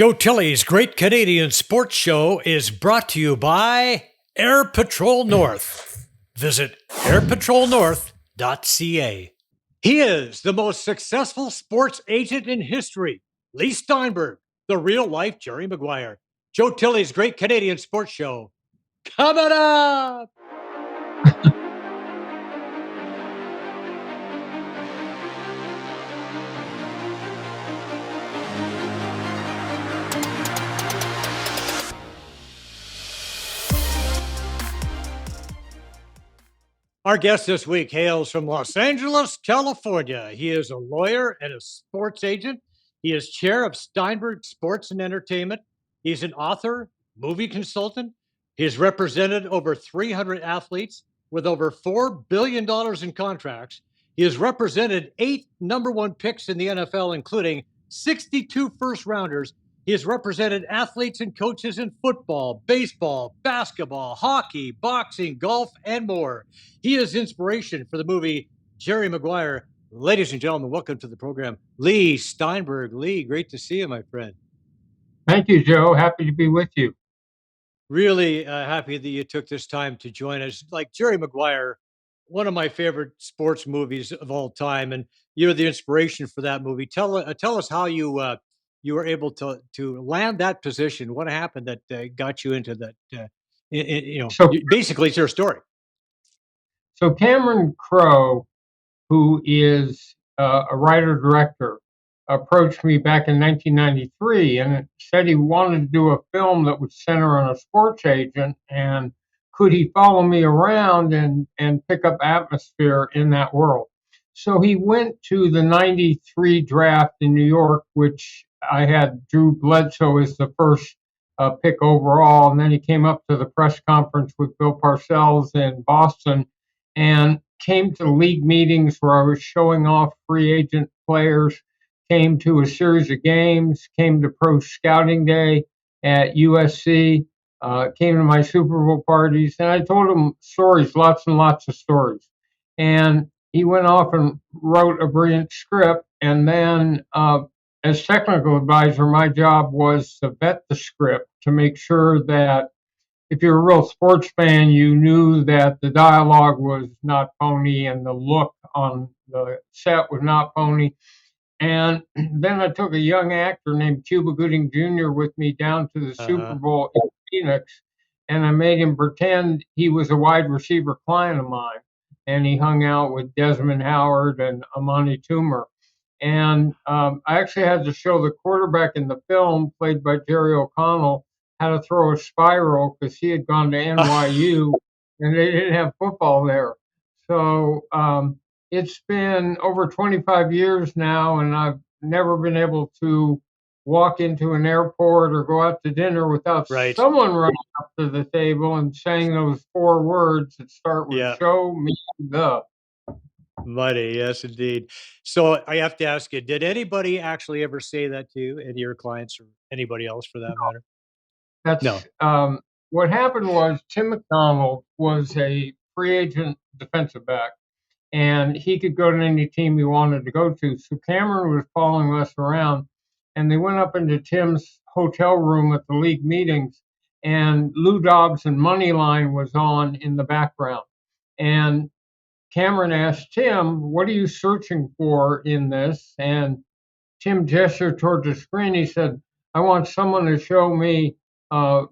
Joe Tilley's Great Canadian Sports Show is brought to you by Air Patrol North. Visit airpatrolnorth.ca. He is the most successful sports agent in history, Leigh Steinberg, the real-life Jerry Maguire. Joe Tilley's Great Canadian Sports Show. Coming up! Our guest this week hails from Los Angeles, California. He is a lawyer and a sports agent. He is chair of Steinberg Sports and Entertainment. He's an author, movie consultant. He has represented over 300 athletes with over $4 billion in contracts. He has represented 8 number 1 picks in the NFL, including 62 first rounders. He has represented athletes and coaches in football, baseball, basketball, hockey, boxing, golf, and more. He is inspiration for the movie Jerry Maguire. Ladies and gentlemen, welcome to the program, Leigh Steinberg. Leigh, great to see you, my friend. Thank you, Joe. Happy to be with you. Really happy that you took this time to join us. Like Jerry Maguire, one of my favorite sports movies of all time, and you're the inspiration for that movie. Tell us how you were able to land that position. What happened that got you into that? Basically, it's your story. So Cameron Crowe, who is a writer-director, approached me back in 1993 and said he wanted to do a film that would center on a sports agent, and could he follow me around and pick up atmosphere in that world. So he went to the 93 draft in New York, which I had Drew Bledsoe as the first pick overall, and then he came up to the press conference with Bill Parcells in Boston and came to league meetings where I was showing off free agent players, came to a series of games, came to Pro Scouting Day at USC, came to my Super Bowl parties, and I told him stories, lots and lots of stories. And he went off and wrote a brilliant script. And then as technical advisor, my job was to vet the script to make sure that if you're a real sports fan, you knew that the dialogue was not phony and the look on the set was not phony. And then I took a young actor named Cuba Gooding Jr. with me down to the Super Bowl in Phoenix, and I made him pretend he was a wide receiver client of mine. And he hung out with Desmond Howard and Amani Toomer. And I actually had to show the quarterback in the film, played by Jerry O'Connell, how to throw a spiral because he had gone to NYU and they didn't have football there. So it's been over 25 years now, and I've never been able to walk into an airport or go out to dinner without someone running up to the table and saying those 4 words that start with "Show me the." Money, yes, indeed. So I have to ask you, did anybody actually ever say that to you, any of your clients or anybody else for that matter? That's what happened was Tim McDonald was a free agent defensive back, and he could go to any team he wanted to go to. So Cameron was following us around, and they went up into Tim's hotel room at the league meetings, and Lou Dobbs and Moneyline was on in the background. And Cameron asked Tim, "What are you searching for in this?" And Tim gestured towards the screen. He said, "I want someone to show me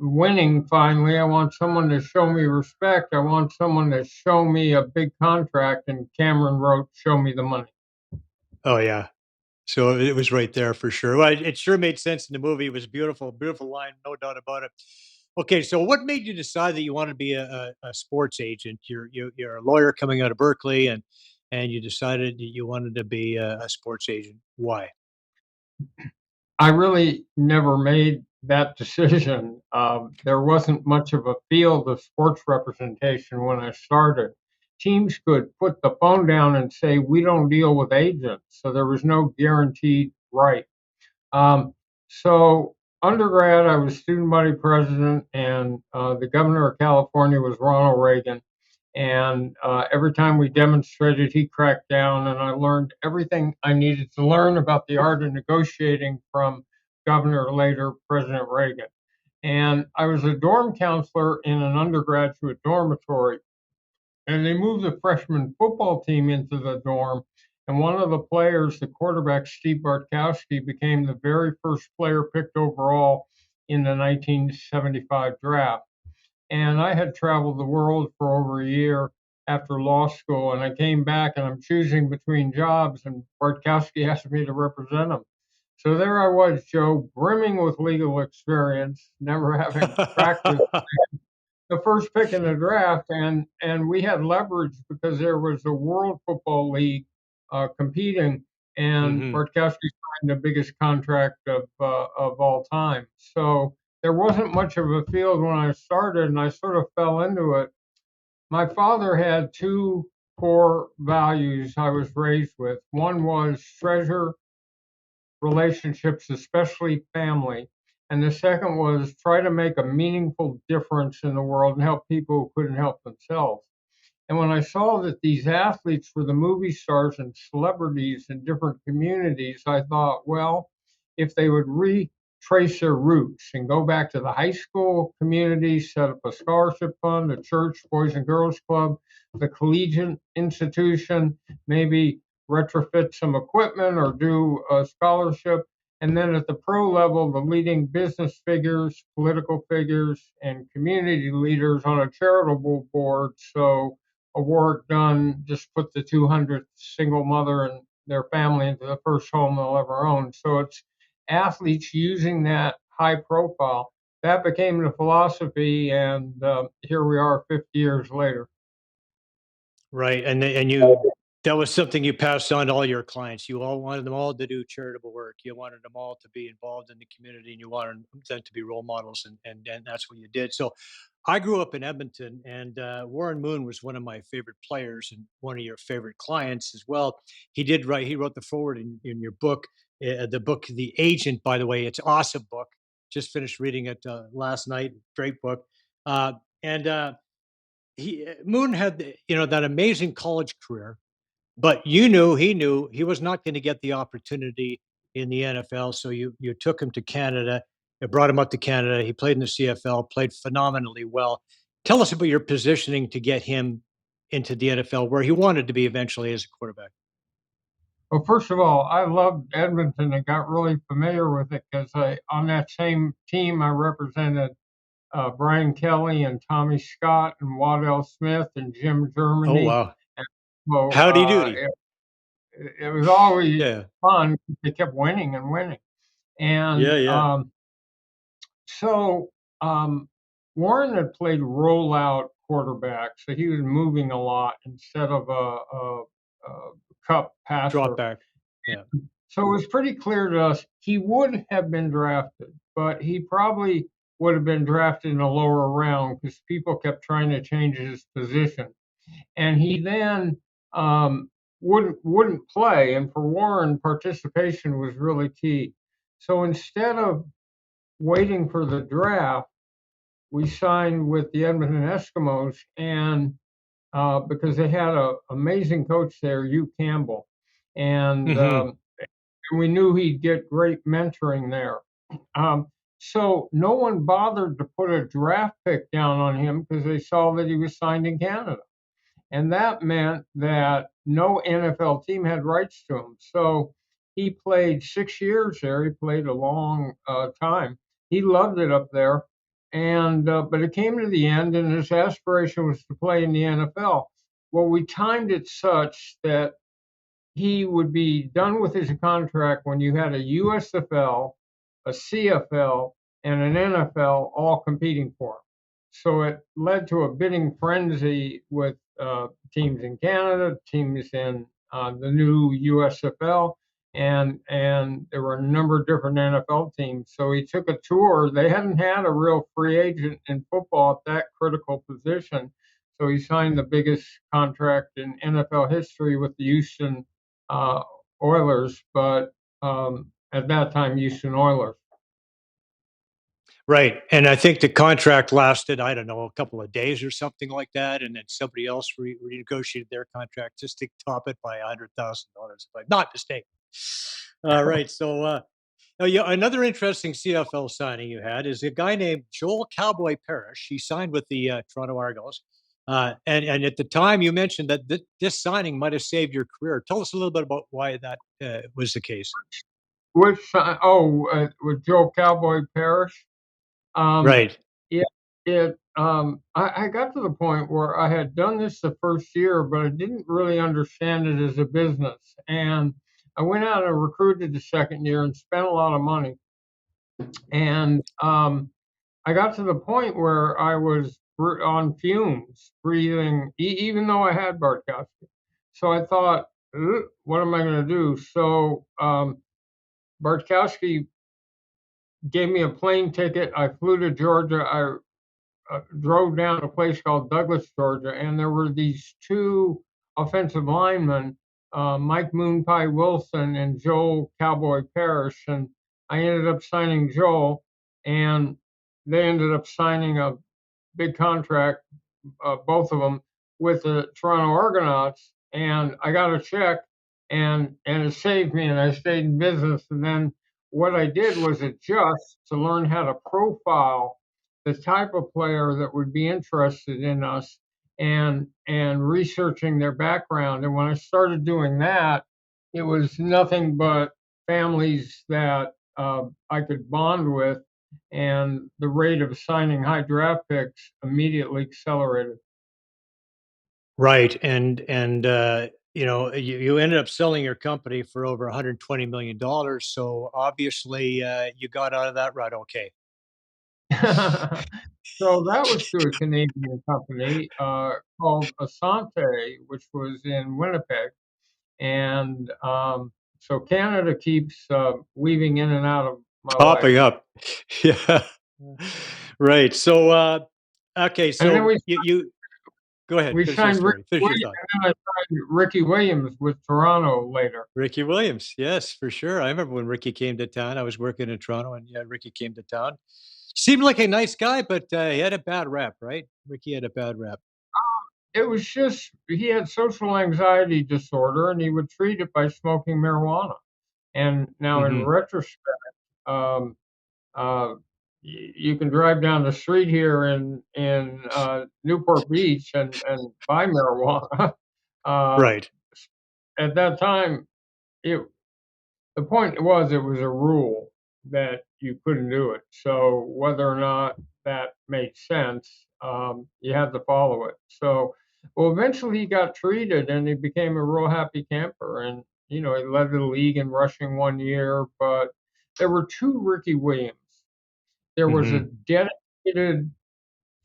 winning finally. I want someone to show me respect. I want someone to show me a big contract." And Cameron wrote, "Show me the money." Oh, yeah. So it was right there for sure. Well, it sure made sense in the movie. It was beautiful, beautiful line, no doubt about it. Okay, so what made you decide that you want to be a sports agent? You're a lawyer coming out of Berkeley, and you decided that you wanted to be a sports agent. Why? I really never made that decision. There wasn't much of a field of sports representation when I started. Teams could put the phone down and say, "We don't deal with agents." So there was no guaranteed right. So undergrad, I was student body president, and the governor of California was Ronald Reagan. And every time we demonstrated, he cracked down, and I learned everything I needed to learn about the art of negotiating from governor, later President Reagan. And I was a dorm counselor in an undergraduate dormitory, and they moved the freshman football team into the dorm. And one of the players, the quarterback, Steve Bartkowski, became the very first player picked overall in the 1975 draft. And I had traveled the world for over a year after law school, and I came back and I'm choosing between jobs, and Bartkowski asked me to represent him. So there I was, Joe, brimming with legal experience, never having practiced, the first pick in the draft, and we had leverage because there was a World Football League competing, and Hmm. Bartkowski signed the biggest contract of all time. So there wasn't much of a field when I started, and I sort of fell into it. My father had two core values I was raised with. One was treasure relationships, especially family. And the second was try to make a meaningful difference in the world and help people who couldn't help themselves. And when I saw that these athletes were the movie stars and celebrities in different communities, I thought, well, if they would retrace their roots and go back to the high school community, set up a scholarship fund, a church, Boys and Girls Club, the collegiate institution, maybe retrofit some equipment or do a scholarship. And then at the pro level, the leading business figures, political figures, and community leaders on a charitable board. So a work done, just put the 200th single mother and their family into the first home they'll ever own. So it's athletes using that high profile. That became the philosophy, and here we are 50 years later. Right, and you that was something you passed on to all your clients. You all wanted them all to do charitable work. You wanted them all to be involved in the community, and you wanted them to be role models, and that's what you did. So, I grew up in Edmonton, and Warren Moon was one of my favorite players and one of your favorite clients as well. He wrote the forward in your book, the book The Agent. By the way, it's an awesome book. Just finished reading it last night. Great book. And Moon had that amazing college career, but he knew he was not going to get the opportunity in the NFL. So you took him to Canada, you brought him up to Canada. He played in the CFL, played phenomenally well. Tell us about your positioning to get him into the NFL, where he wanted to be eventually as a quarterback. Well, first of all, I loved Edmonton and got really familiar with it because on that same team I represented Brian Kelly and Tommy Scott and Waddell Smith and Jim Oh Germany. wow, And so howdy doody. it was always Yeah, fun. They kept winning and winning. yeah, And yeah. so Warren had played rollout quarterback, so he was moving a lot instead of a cup Drop passer. back. Yeah. So it was pretty clear to us he would have been drafted, but he probably would have been drafted in a lower round because people kept trying to change his position. And he then wouldn't play. And for Warren, participation was really key. So instead of waiting for the draft, we signed with the Edmonton Eskimos, and because they had an amazing coach there, Hugh Campbell, and Hmm. we knew he'd get great mentoring there. Um, so no one bothered to put a draft pick down on him because they saw that he was signed in Canada. And that meant that no NFL team had rights to him. So he played 6 years there. He played a long time. He loved it up there. And but it came to the end, and his aspiration was to play in the NFL. Well, we timed it such that he would be done with his contract when you had a USFL, a CFL, and an NFL all competing for him. So it led to a bidding frenzy with teams in Canada, teams in the new USFL, and there were a number of different NFL teams. So he took a tour. They hadn't had a real free agent in football at that critical position. So he signed the biggest contract in NFL history with the Houston uh, Oilers, but at that time, Houston Oilers. Right. And I think the contract lasted, I don't know, a couple of days or something like that. And then somebody else renegotiated their contract just to top it by $100,000, if I'm not mistaken. Right. So, Yeah, another interesting CFL signing you had is a guy named Joel Cowboy Parrish. He signed with the Toronto Argos. And at the time, you mentioned that this signing might have saved your career. Tell us a little bit about why that was the case. With Joe Cowboy Parrish. Um, Right. yeah, I got to the point where I had done this the first year, but I didn't really understand it as a business. And I went out and recruited the second year and spent a lot of money. And I got to the point where I was on fumes, breathing, even though I had Bartkowski. So I thought, "Ugh, what am I going to do?" So Bartkowski gave me a plane ticket. I flew to Georgia. I drove down to a place called Douglas, Georgia, and there were these two offensive linemen, Mike Moonpie Wilson and Joel Cowboy Parrish. And I ended up signing Joel, and they ended up signing a big contract, both of them, with the Toronto Argonauts. And I got a check, and it saved me, and I stayed in business. And then what I did was adjust to learn how to profile the type of player that would be interested in us, and researching their background. And when I started doing that, it was nothing but families that I could bond with, and the rate of signing high draft picks immediately accelerated. Right. And you ended up selling your company for over $120 million. So obviously, you got out of that right. Okay. So that was to a Canadian company called Asante, which was in Winnipeg. And so Canada keeps weaving in and out of my life. Popping up. Yeah. Right. So, okay. And then So you go ahead. we Finish your signed Ricky story. Finish your Williams, thought. and then I signed Ricky Williams with Toronto later. Ricky Williams. Yes, for sure. I remember when Ricky came to town. I was working in Toronto, and yeah, Ricky came to town. Seemed like a nice guy, but he had a bad rap, right? Ricky had a bad rap. It was just he had social anxiety disorder, and he would treat it by smoking marijuana. And now, in Hmm. retrospect, um, uh, you can drive down the street here in Newport Beach and buy marijuana. uh, Right. at that time, it the point was it was a rule that you couldn't do it. So whether or not that made sense, you had to follow it. So, well, eventually he got treated and he became a real happy camper. And he led the league in rushing one year. But there were two Ricky Williams. There was a Hmm. dedicated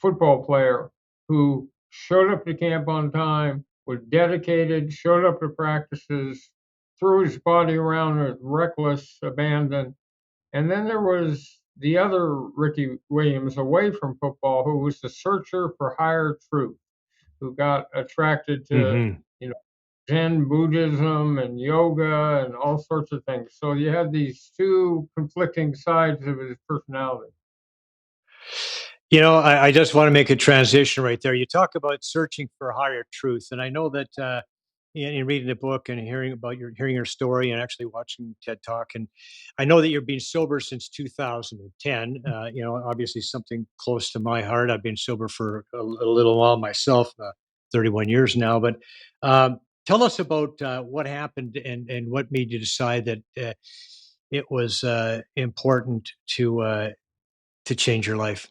football player who showed up to camp on time, was dedicated, showed up to practices, threw his body around with reckless abandon. And then there was the other Ricky Williams away from football, who was the searcher for higher truth, who got attracted to, Hmm. you know, Zen Buddhism and yoga and all sorts of things. So you had these two conflicting sides of his personality. I just want to make a transition right there. You talk about searching for higher truth, and I know that in reading the book and hearing your story and actually watching TED Talk, and I know that you've been sober since 2010. Obviously something close to my heart. I've been sober for a little while myself, 31 years now. But tell us about what happened and what made you decide that it was important to change your life.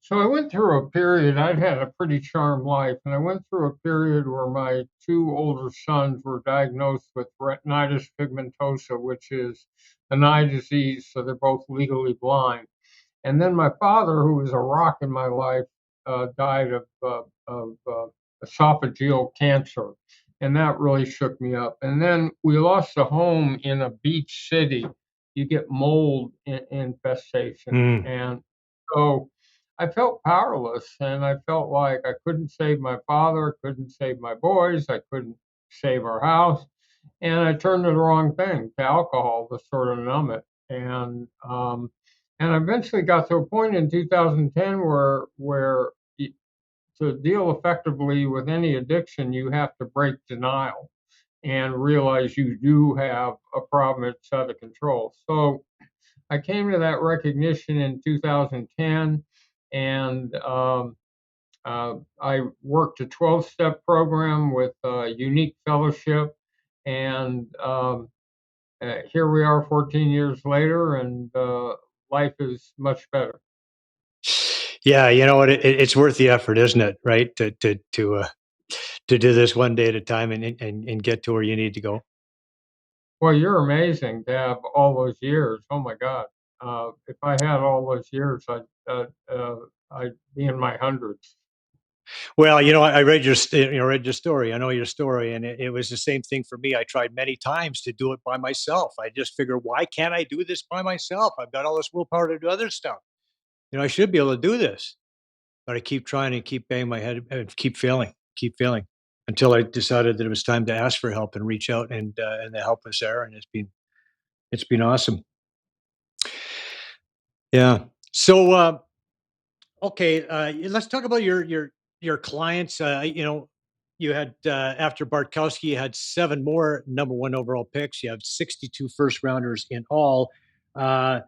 So I went through a period, I'd had a pretty charmed life, and I went through a period where my two older sons were diagnosed with retinitis pigmentosa, which is an eye disease, so they're both legally blind. And then my father, who was a rock in my life, died of esophageal cancer, and that really shook me up. And then we lost a home in a beach city. You get mold infestation, Mm. and so I felt powerless, and I felt like I couldn't save my father, couldn't save my boys, I couldn't save our house, and I turned to the wrong thing, to alcohol, to sort of numb it. And I eventually got to a point in 2010 where to deal effectively with any addiction, you have to break denial. and realize you do have a problem that's out of control. So I came to that recognition in 2010, and I worked a 12-step program with a unique fellowship, and here we are 14 years later, and life is much better. Yeah, you know what? It's worth the effort, isn't it? Right? To do this one day at a time and get to where you need to go. Well, you're amazing to have all those years. Oh my God. If I had all those years, I'd be in my hundreds. Well, you know, I read read your story. I know your story, and it was the same thing for me. I tried many times to do it by myself. I just figured, why can't I do this by myself? I've got all this willpower to do other stuff. You know, I should be able to do this, but I keep trying and keep banging my head and keep failing, until I decided that it was time to ask for help and reach out, and the help was there, and it's been awesome. Yeah. So, okay, let's talk about your clients. You know, you had after Bartkowski, you had seven more number one overall picks. You have 62 first rounders in all. Uh,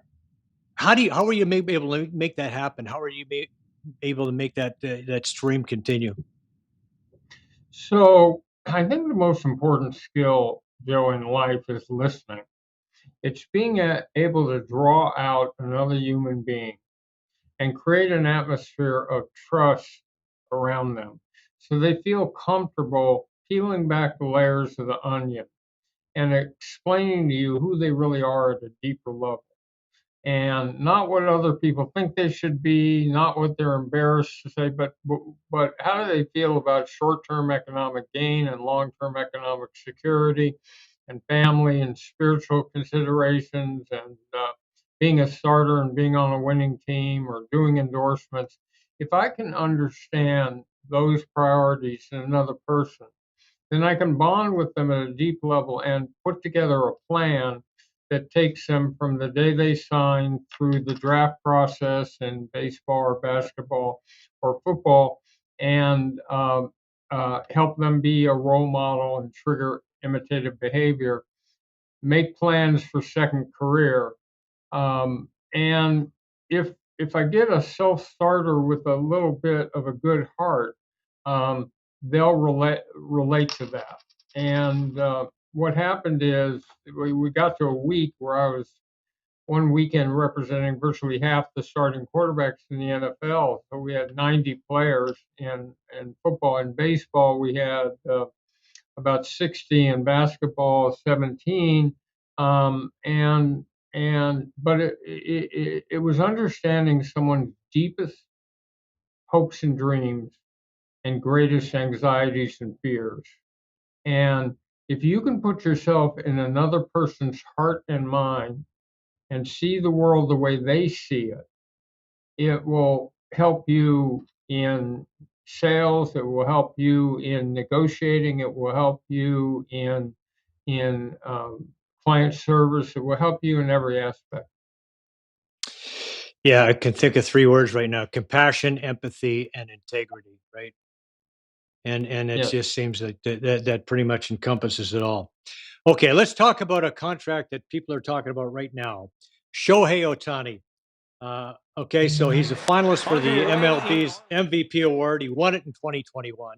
how are you maybe able to make that happen? How are you able to make that stream continue? So I think the most important skill, Joe, in life is listening. It's being able to draw out another human being and create an atmosphere of trust around them so they feel comfortable peeling back the layers of the onion and explaining to you who they really are at a deeper level, and not what other people think they should be, not what they're embarrassed to say, but how do they feel about short-term economic gain and long-term economic security, and family and spiritual considerations, and being a starter and being on a winning team or doing endorsements. If I can understand those priorities in another person, then I can bond with them at a deep level and put together a plan that takes them from the day they sign through the draft process in baseball or basketball or football, and help them be a role model and trigger imitative behavior, make plans for second career. And if I get a self starter with a little bit of a good heart, they'll relate to that. And what happened is we got to a week where I was one weekend representing virtually half the starting quarterbacks in the NFL. So we had 90 players in football. And baseball, we had about 60, in basketball 17. Um, and and but it was understanding someone's deepest hopes and dreams and greatest anxieties and fears. And if you can put yourself in another person's heart and mind and see the world the way they see it, it will help you in sales, it will help you in negotiating, it will help you in client service, it will help you in every aspect. Yeah, I can think of three words right now: compassion, empathy, and integrity. Right, and it Yes. just seems like that pretty much encompasses it all. Okay, let's talk about a contract that people are talking about right now. Shohei Ohtani. Okay, so he's a finalist for the MLB's MVP award. He won it in 2021.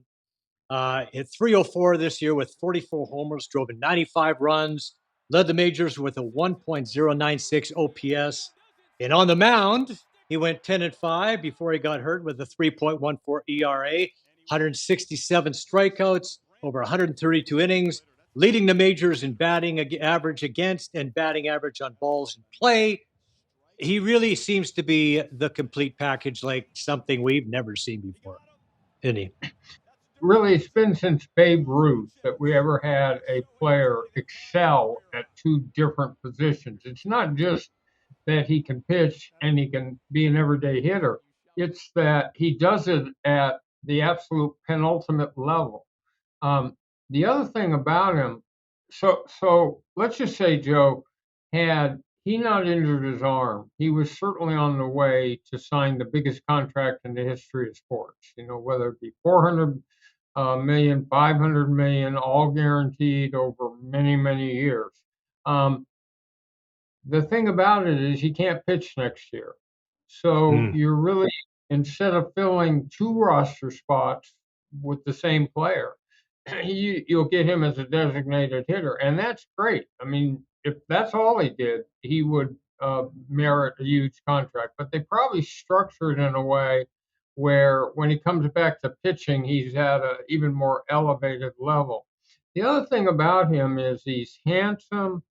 Hit 304 this year with 44 homers, drove in 95 runs, led the majors with a 1.096 OPS. And on the mound, he went 10 and 5 before he got hurt with a 3.14 ERA, 167 strikeouts, over 132 innings, leading the majors in batting average against and batting average on balls in play. He really seems to be the complete package, like something we've never seen before, isn't he? Really, it's been since Babe Ruth that we ever had a player excel at two different positions. It's not just that he can pitch and he can be an everyday hitter, it's that he does it at the absolute penultimate level. Um, the other thing about him, so let's just say, Joe, had he not injured his arm, he was certainly on the way to sign the biggest contract in the history of sports. You know, whether it be 400 million, 500 million, all guaranteed over many, many years. The thing about it is he can't pitch next year. So Mm. you're really, instead of filling two roster spots with the same player, you'll get him as a designated hitter. And that's great. I mean, if that's all he did, he would merit a huge contract. But they probably structured it in a way where when he comes back to pitching, he's at an even more elevated level. The other thing about him is he's handsome.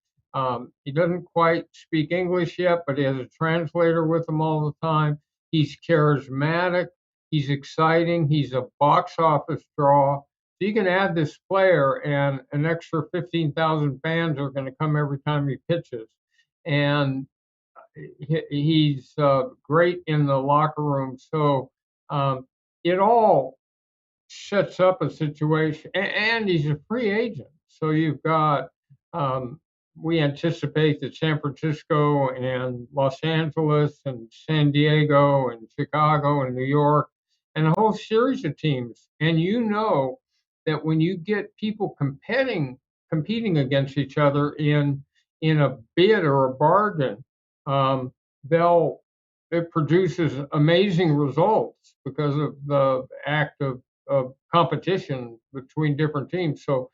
He doesn't quite speak English yet, but he has a translator with him all the time. He's charismatic. He's exciting. He's a box office draw. So you can add this player, and an extra 15,000 fans are going to come every time he pitches. And he's great in the locker room. So it all sets up a situation, and he's a free agent. So you've got, we anticipate that San Francisco and Los Angeles and San Diego and Chicago and New York and a whole series of teams. And you know that when you get people competing against each other in a bid or a bargain, they'll it produces amazing results because of the act of competition between different teams. So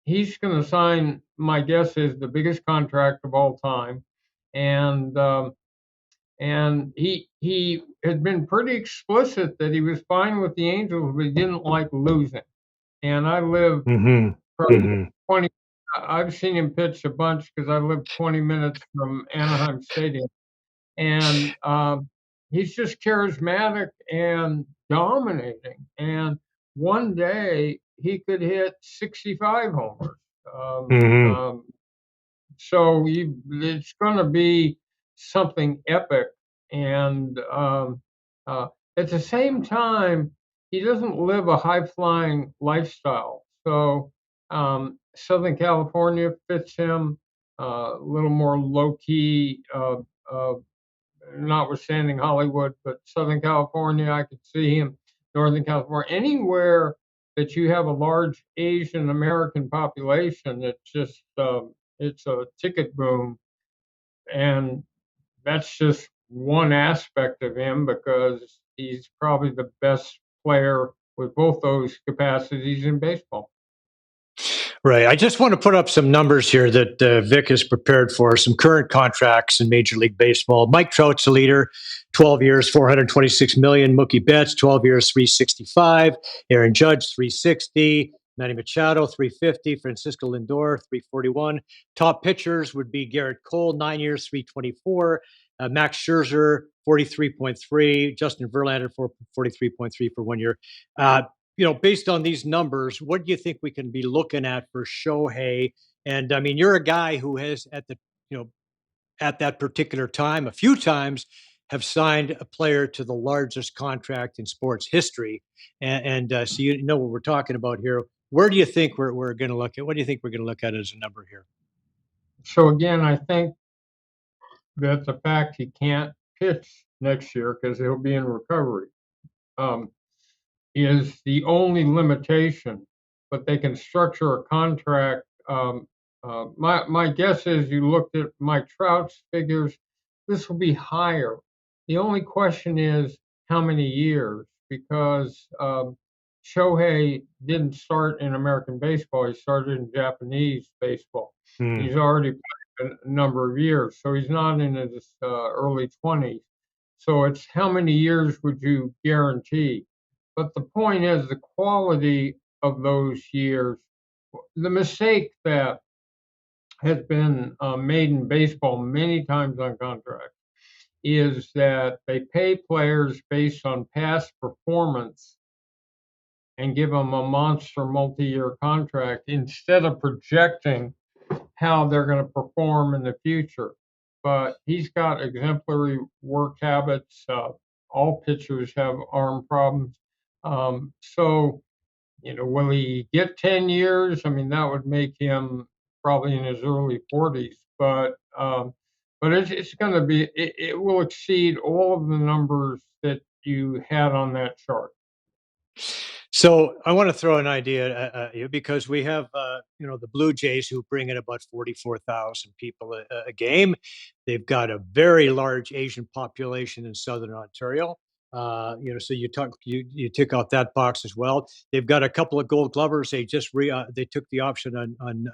he's going to sign, my guess is, the biggest contract of all time, and he had been pretty explicit that he was fine with the Angels, but he didn't like losing. And I live Hmm. probably Hmm. 20. I've seen him pitch a bunch because I live 20 minutes from Anaheim Stadium, and he's just charismatic and dominating. And one day he could hit 65 homers. Um, Hmm. um, so it's going to be something epic. And uh, at the same time, he doesn't live a high flying lifestyle. So Southern California fits him, a little more low key. Notwithstanding Hollywood, but Southern California, I could see him. Northern California, anywhere that you have a large Asian American population, it's a ticket boom, and that's just one aspect of him because he's probably the best player with both those capacities in baseball. Right. I just want to put up some numbers here that Vic has prepared for some current contracts in Major League Baseball. Mike Trout's the leader, 12 years, 426 million. Mookie Betts, 12 years, 365. Aaron Judge, 360. Manny Machado, 350. Francisco Lindor, 341. Top pitchers would be Garrett Cole, 9 years, 324. Max Scherzer, 43.3. Justin Verlander, 43.3 for 1 year. Based on these numbers, what do you think we can be looking at for Shohei? And I mean, you're a guy who has at that particular time, a few times, have signed a player to the largest contract in sports history, and so you know what we're talking about here. Where do you think we're going to look at? What do you think we're going to look at as a number here? So again, I think that the fact he can't pitch next year because he'll be in recovery. Um, is the only limitation, but they can structure a contract. My guess is you looked at Mike Trout's figures, this will be higher. The only question is how many years, because Shohei didn't start in American baseball, he started in Japanese baseball. Hmm. He's already played a number of years, so he's not in his early 20s. So it's how many years would you guarantee? But the point is the quality of those years. The mistake that has been made in baseball many times on contract is that they pay players based on past performance and give them a monster multi-year contract instead of projecting how they're going to perform in the future. But he's got exemplary work habits. All pitchers have arm problems. So will he get 10 years? I mean, that would make him probably in his early 40s. But it's going to be, it will exceed all of the numbers that you had on that chart. So I want to throw an idea at you because we have, the Blue Jays who bring in about 44,000 people a game. They've got a very large Asian population in Southern Ontario. So you tick off that box as well. They've got a couple of Gold Glovers. They took the option on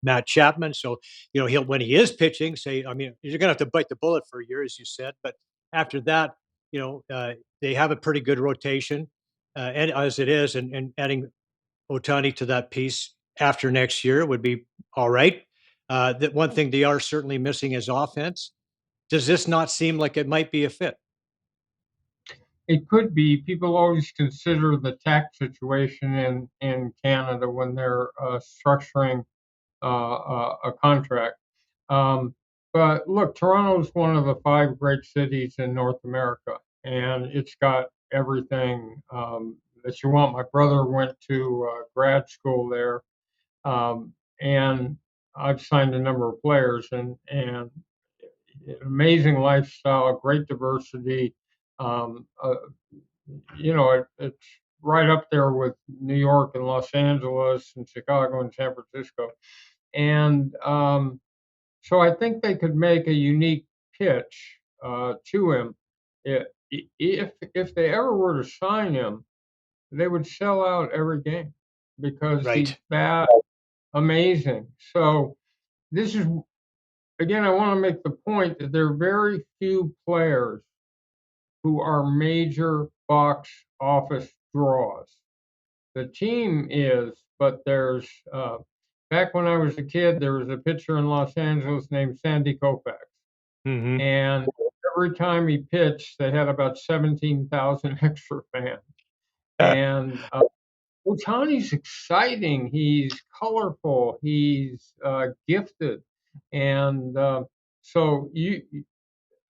Matt Chapman. So he'll when he is pitching, you're going to have to bite the bullet for a year, as you said, but after that, they have a pretty good rotation and as it is, and adding Otani to that piece after next year would be all right. That one thing they are certainly missing is offense. Does this not seem like it might be a fit? It could be. People always consider the tax situation in Canada when they're structuring a contract. Um, but look, Toronto's one of the five great cities in North America, and it's got everything that you want. My brother went to grad school there, and I've signed a number of players, and amazing lifestyle, great diversity. Um, uh, it's right up there with New York and Los Angeles and Chicago and San Francisco. And so I think they could make a unique pitch to him. If they ever were to sign him, they would sell out every game because he's Right. that amazing. So this is again, I want to make the point that there are very few players who are major box office draws. The team is, but there's back when I was a kid, there was a pitcher in Los Angeles named Sandy Koufax, Hmm. and every time he pitched, they had about 17,000 extra fans. And Otani's exciting. He's colorful. He's gifted, and so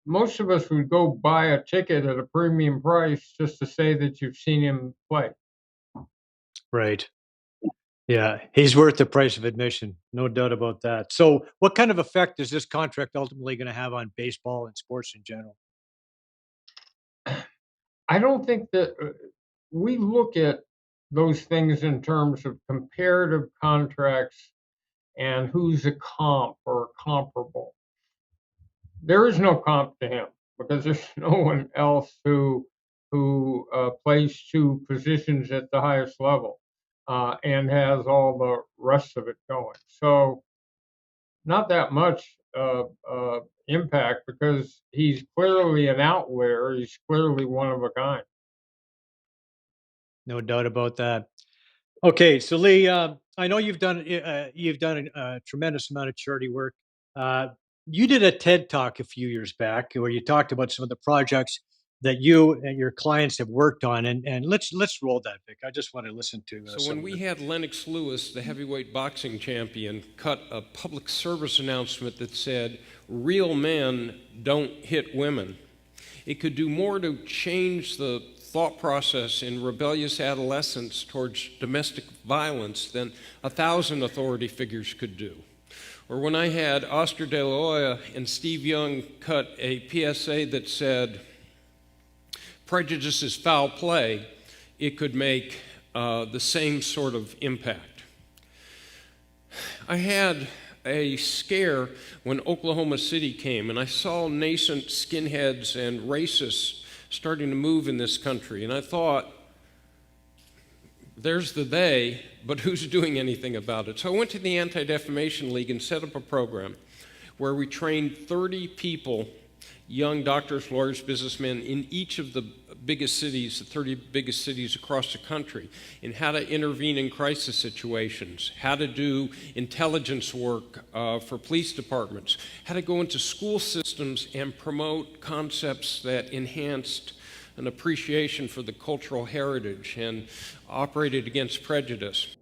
most of us would go buy a ticket at a premium price just to say that you've seen him play. Right. Yeah, he's worth the price of admission, no doubt about that. So, what kind of effect is this contract ultimately going to have on baseball and sports in general? I don't think that we look at those things in terms of comparative contracts and who's a comp or comparable. There is no comp to him because there's no one else who plays two positions at the highest level and has all the rest of it going. So not that much impact because he's clearly an outlier. He's clearly one of a kind. No doubt about that. Okay, so Leigh, I know you've done a tremendous amount of charity work. Uh, you did a TED talk a few years back where you talked about some of the projects that you and your clients have worked on, and let's roll that, Vic. I just want to listen to So some when of we it. had Lennox Lewis, the heavyweight boxing champion, cut a public service announcement that said, "Real men don't hit women," it could do more to change the thought process in rebellious adolescents towards domestic violence than 1,000 authority figures could do. Or when I had Oscar De La Hoya and Steve Young cut a PSA that said, "Prejudice is foul play," it could make the same sort of impact. I had a scare when Oklahoma City came, and I saw nascent skinheads and racists starting to move in this country, and I thought, there's the they, but who's doing anything about it? So I went to the Anti-Defamation League and set up a program where we trained 30 people, young doctors, lawyers, businessmen, in each of the biggest cities, the 30 biggest cities across the country, in how to intervene in crisis situations, how to do intelligence work for police departments, how to go into school systems and promote concepts that enhanced an appreciation for the cultural heritage and operated against prejudice.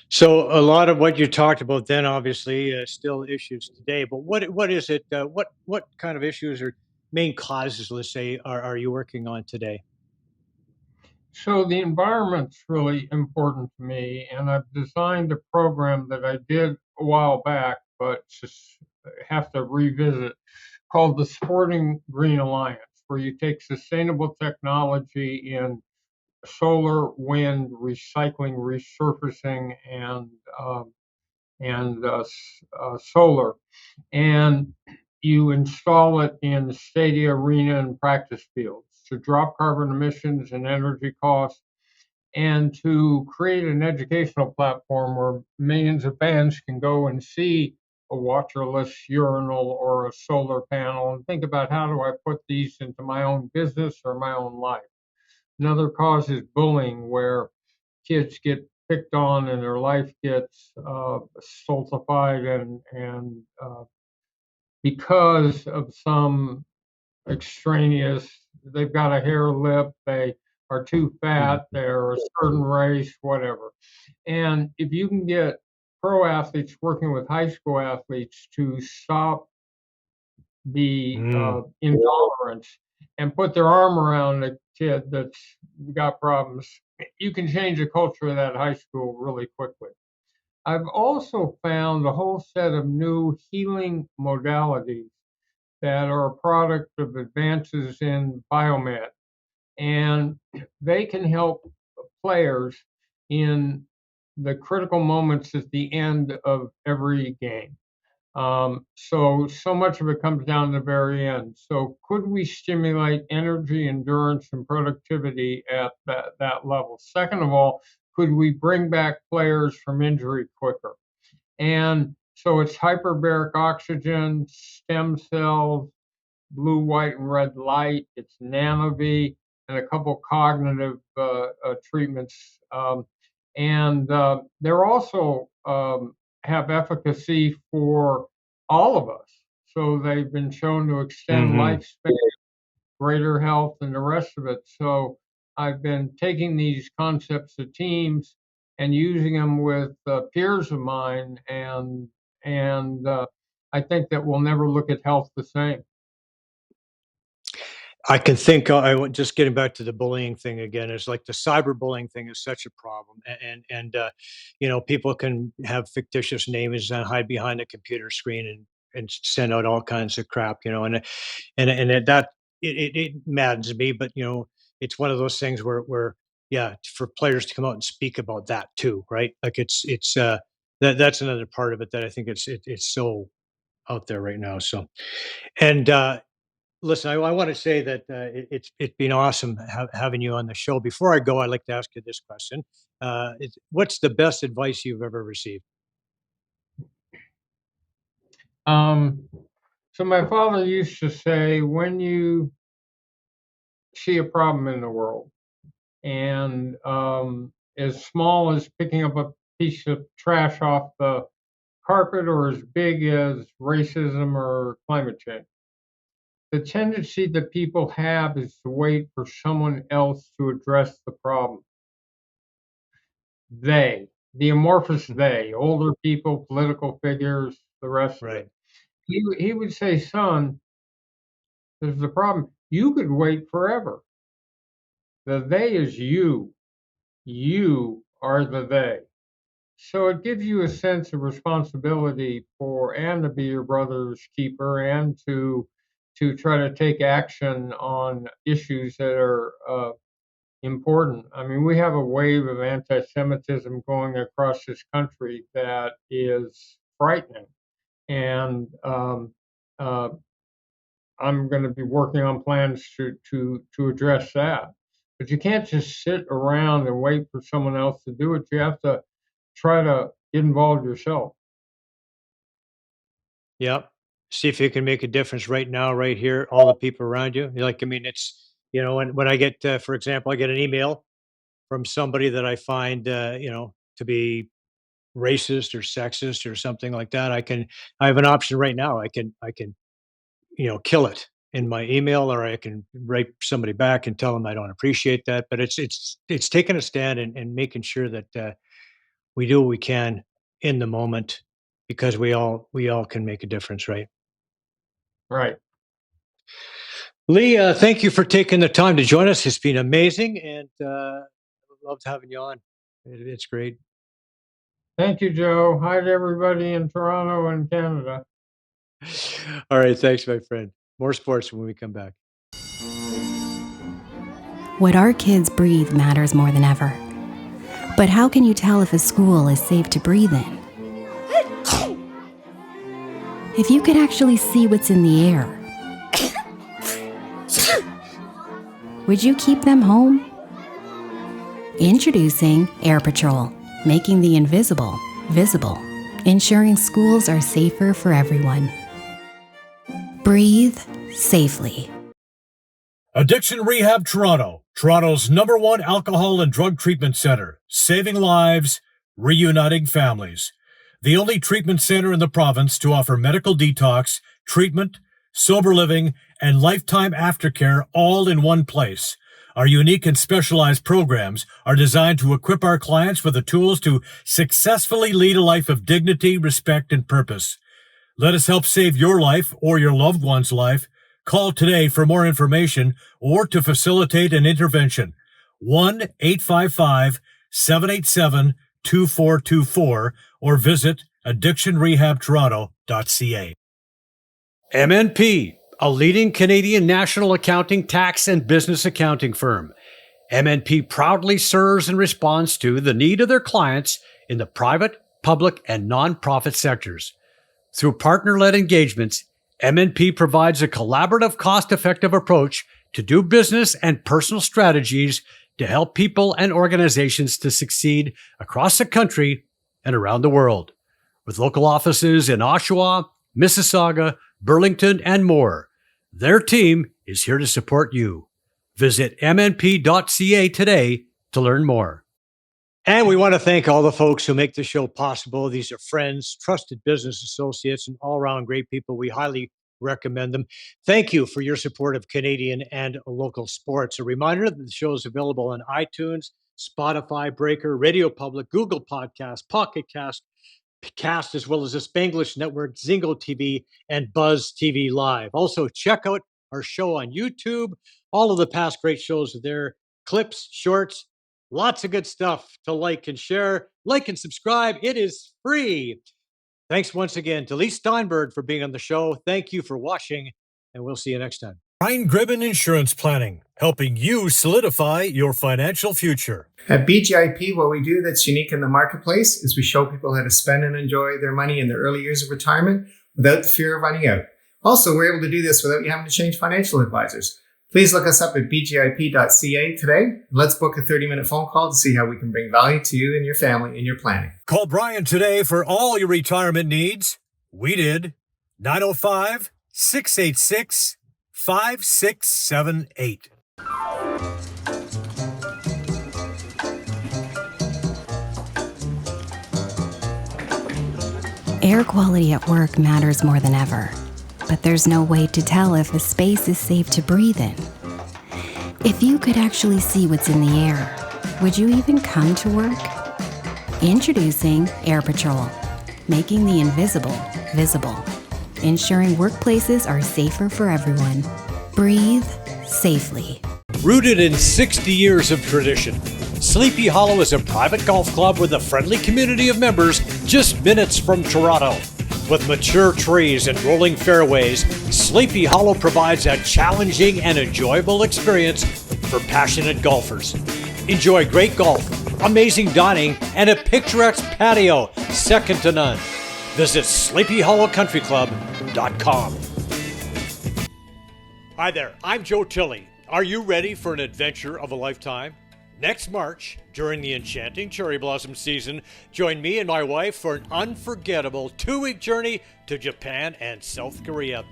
So a lot of what you talked about then, obviously, still issues today. But what is it? What kind of issues or main causes, let's say, are you working on today? So the environment's really important to me, and I've designed a program that I did a while back, but just have to revisit, called the Sporting Green Alliance, where you take sustainable technology in solar, wind, recycling, resurfacing, and solar. And you install it in stadia, arena, and practice fields to drop carbon emissions and energy costs, and to create an educational platform where millions of fans can go and see a waterless urinal or a solar panel and think about, how do I put these into my own business or my own life? Another cause is bullying, where kids get picked on and their life gets stultified, and because of some extraneous, they've got a hair lip, they are too fat, they're a certain race, whatever. And if you can get pro athletes working with high school athletes to stop the intolerance and put their arm around a kid that's got problems, you can change the culture of that high school really quickly. I've also found a whole set of new healing modalities that are a product of advances in biomed, and they can help players in the critical moments at the end of every game. So much of it comes down to the very end. So could we stimulate energy, endurance, and productivity at that level? Second of all, could we bring back players from injury quicker? And so it's hyperbaric oxygen, stem cells, blue, white, and red light. It's NanoV, and a couple cognitive treatments. And they're also have efficacy for all of us. So they've been shown to extend lifespan, greater health, and the rest of it. So I've been taking these concepts to teams and using them with peers of mine, and I think that we'll never look at health the same. I can think, just getting back to the bullying thing again, is like the cyberbullying thing is such a problem. People can have fictitious names and hide behind a computer screen and send out all kinds of crap, it maddens me, but it's one of those things where yeah, for players to come out and speak about that too, right? Like that's another part of it that I think it's so out there right now. So, and listen, I want to say that it's been awesome having you on the show. Before I go, I'd like to ask you this question: what's the best advice you've ever received? So my father used to say, when you see a problem in the world, and as small as picking up a piece of trash off the carpet, or as big as racism or climate change, the tendency that people have is to wait for someone else to address the problem. They, the amorphous they, older people, political figures, the rest of Right. it. He would say, son, there's the problem. You could wait forever. The they is you. You are the they. So it gives you a sense of responsibility for, and to be your brother's keeper, and to try to take action on issues that are important. I mean, we have a wave of anti-Semitism going across this country that is frightening, and uh, I'm going to be working on plans to address that. But you can't just sit around and wait for someone else to do it. You have to try to get involved yourself. Yep. See if you can make a difference right now, right here. All the people around you. Like, I mean, it's when I get, for example, I get an email from somebody that I find, to be racist or sexist or something like that. I have an option right now. I can kill it in my email, or I can write somebody back and tell them I don't appreciate that. But it's taking a stand and making sure that we do what we can in the moment, because we all can make a difference, right? Right. Leigh, thank you for taking the time to join us. It's been amazing, and loved having you on. It's great. Thank you, Joe. Hi to everybody in Toronto and Canada. All right, thanks, my friend. More sports when we come back. What our kids breathe matters more than ever. But how can you tell if a school is safe to breathe in? If you could actually see what's in the air, would you keep them home? Introducing Air Patrol, making the invisible visible, ensuring schools are safer for everyone. Breathe safely. Addiction Rehab Toronto, Toronto's #1 alcohol and drug treatment center, saving lives, reuniting families. The only treatment center in the province to offer medical detox, treatment, sober living, and lifetime aftercare all in one place. Our unique and specialized programs are designed to equip our clients with the tools to successfully lead a life of dignity, respect, and purpose. Let us help save your life or your loved one's life. Call today for more information or to facilitate an intervention. 1-855-787-2424 or visit addictionrehabtoronto.ca. MNP, a leading Canadian national accounting, tax, and business accounting firm. MNP proudly serves and responds to the need of their clients in the private, public, and nonprofit sectors. Through partner-led engagements, MNP provides a collaborative, cost-effective approach to do business and personal strategies to help people and organizations to succeed across the country and around the world. With local offices in Oshawa, Mississauga, Burlington, and more, their team is here to support you. Visit mnp.ca today to learn more. And we want to thank all the folks who make the show possible. These are friends, trusted business associates, and all-around great people. We highly recommend them. Thank you for your support of Canadian and local sports. A reminder that the show is available on iTunes, Spotify, Breaker, Radio Public, Google Podcasts, Pocket Cast, as well as the Spanglish Network, Zingo TV, and Buzz TV Live. Also, check out our show on YouTube. All of the past great shows are there. Clips, shorts, lots of good stuff to like and share. Like and subscribe. It is free. Thanks once again to Leigh Steinberg for being on the show. Thank you for watching, and we'll see you next time. Ryan Gribben Insurance Planning, helping you solidify your financial future. At BGIP, what we do that's unique in the marketplace is we show people how to spend and enjoy their money in their early years of retirement without the fear of running out. Also, we're able to do this without you having to change financial advisors. Please look us up at bgip.ca today. Let's book a 30-minute phone call to see how we can bring value to you and your family in your planning. Call Brian today for all your retirement needs. We did. 905-686-5678. Air quality at work matters more than ever, but there's no way to tell if a space is safe to breathe in. If you could actually see what's in the air, would you even come to work? Introducing Air Patrol, making the invisible visible, ensuring workplaces are safer for everyone. Breathe safely. Rooted in 60 years of tradition, Sleepy Hollow is a private golf club with a friendly community of members just minutes from Toronto. With mature trees and rolling fairways, Sleepy Hollow provides a challenging and enjoyable experience for passionate golfers. Enjoy great golf, amazing dining, and a picturesque patio second to none. Visit sleepyhollowcountryclub.com. Hi there, I'm Joe Tilley. Are you ready for an adventure of a lifetime? Next March, during the enchanting cherry blossom season, join me and my wife for an unforgettable 2-week journey to Japan and South Korea.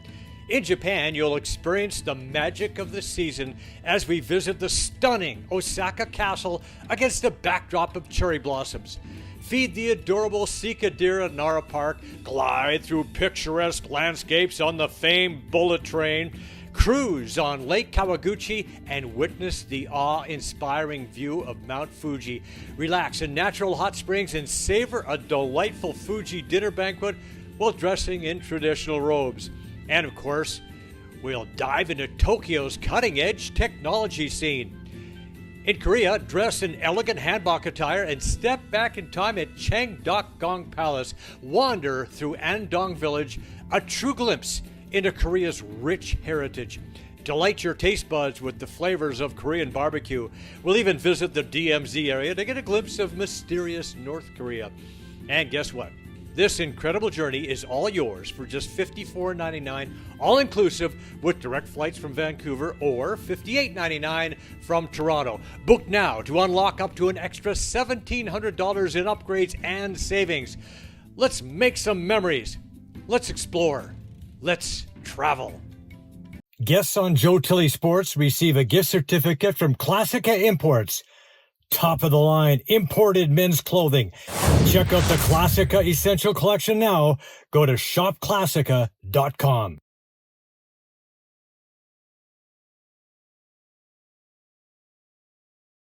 In Japan, you'll experience the magic of the season as we visit the stunning Osaka Castle against a backdrop of cherry blossoms. Feed the adorable Sikadira Nara Park, glide through picturesque landscapes on the famed bullet train, cruise on Lake Kawaguchi, and witness the awe-inspiring view of Mount Fuji. Relax in natural hot springs and savor a delightful Fuji dinner banquet while dressing in traditional robes. And of course, we'll dive into Tokyo's cutting-edge technology scene. In Korea, dress in elegant hanbok attire and step back in time at Cheongdokgung Palace. Wander through Andong Village, a true glimpse into Korea's rich heritage. Delight your taste buds with the flavors of Korean barbecue. We'll even visit the DMZ area to get a glimpse of mysterious North Korea. And guess what? This incredible journey is all yours for just $54.99, all-inclusive, with direct flights from Vancouver, or $58.99 from Toronto. Book now to unlock up to an extra $1,700 in upgrades and savings. Let's make some memories. Let's explore. Let's travel. Guests on Joe Tilley Sports receive a gift certificate from Classica Imports. Top of the line imported men's clothing. Check out the Classica Essential Collection now. Go to shopclassica.com.